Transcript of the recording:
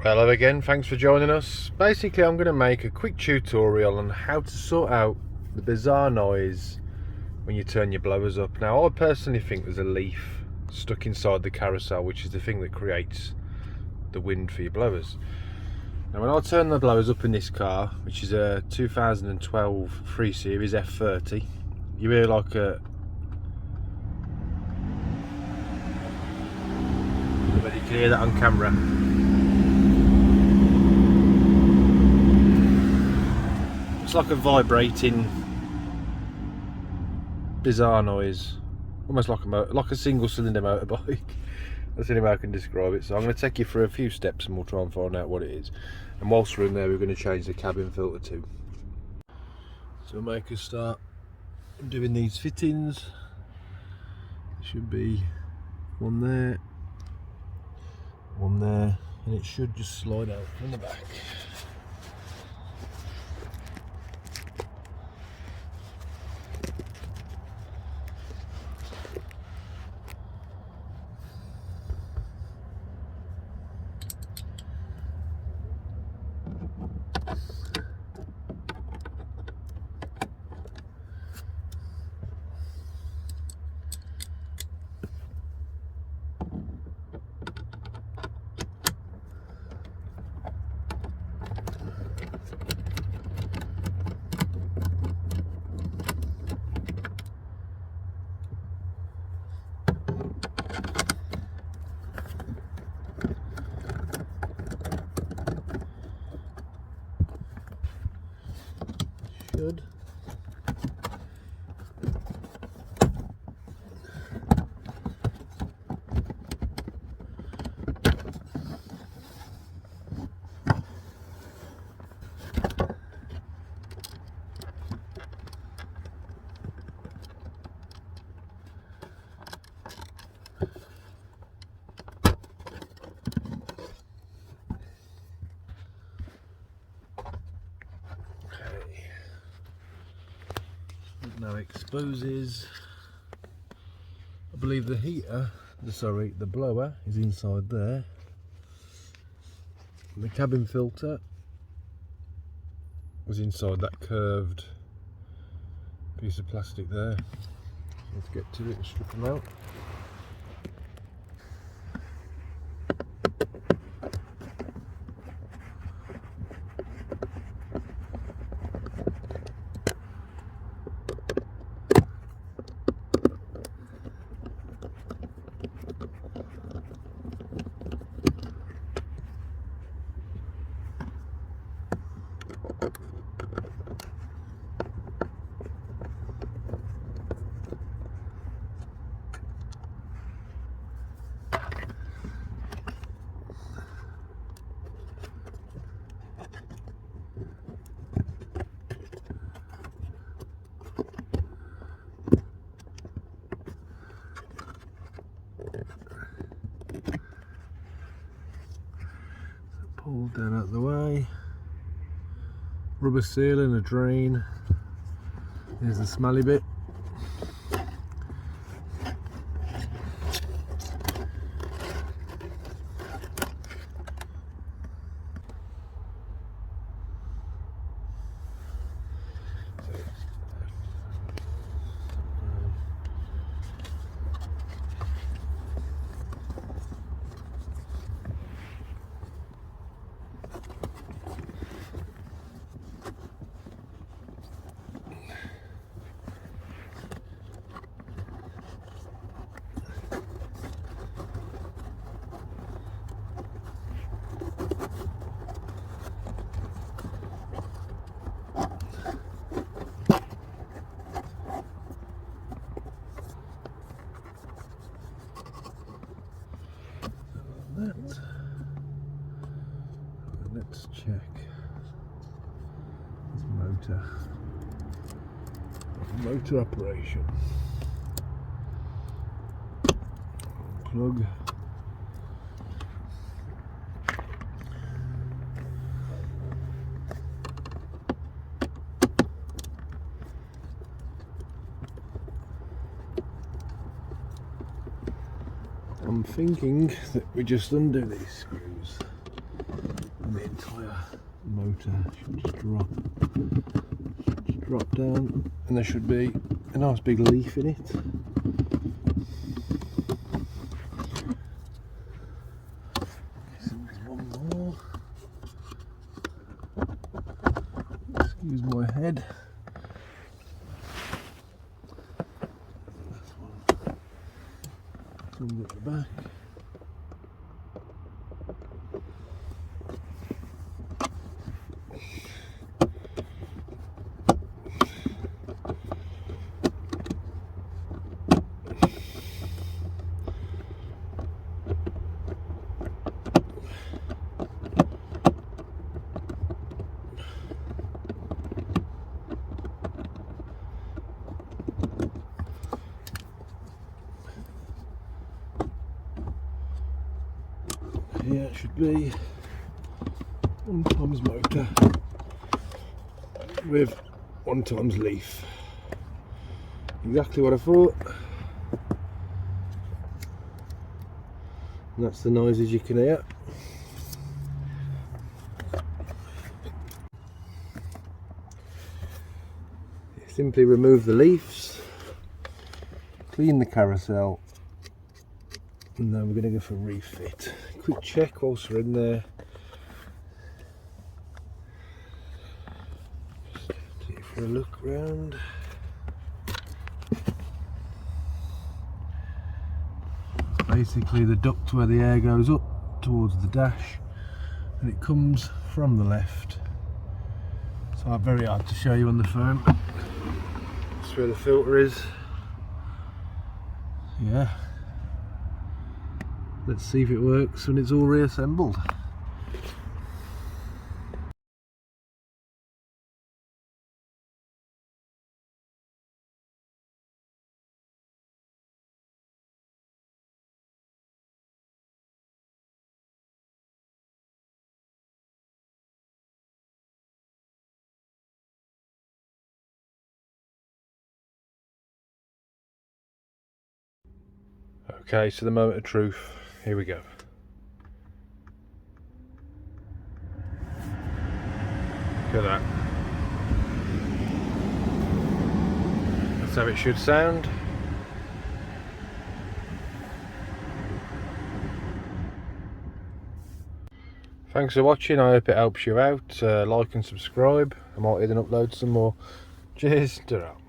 Hello again, thanks for joining us. Basically I'm going to make a quick tutorial on how to sort out the bizarre noise when you turn your blowers up. Now I personally think there's a leaf stuck inside the carousel, which is the thing that creates the wind for your blowers. Now when I turn the blowers up in this car, which is a 2012 3 Series F30, you hear like a... But you can hear that on camera. It's like a vibrating, bizarre noise, almost like a single cylinder motorbike. That's the only way I can describe it. So I'm going to take you through a few steps and we'll try and find out what it is. And whilst we're in there, we're going to change the cabin filter too. So we'll make a start doing these fittings. There should be one there, and it should just slide out from the back. Should. Now exposes, I believe the the blower is inside there, and the cabin filter was inside that curved piece of plastic there. Let's get to it and strip them out. Pulled down out of the way. Rubber seal and a drain. Here's the smelly bit. Let's check this motor operation. Plug. I'm thinking that we just undo these screws. entire motor should just drop down, and there should be a nice big leaf in it. There's one more. Excuse my head. That's one. Comes at the back. Here it should be 1 times motor with 1 times leaf. Exactly what I thought. And that's the noises you can hear. Simply remove the leaves, clean the carousel, and then we're going to go for refit. Quick check whilst we're in there. Just take it for a look round. It's basically the duct where the air goes up towards the dash, and it comes from the left. So very hard to show you on the phone. That's where the filter is. Yeah. Let's see if it works when it's all reassembled. Okay, so the moment of truth. Here we go. Look at that. That's how it should sound. Thanks for watching. I hope it helps you out. Like and subscribe. I might even upload some more. Cheers. Ta-ra.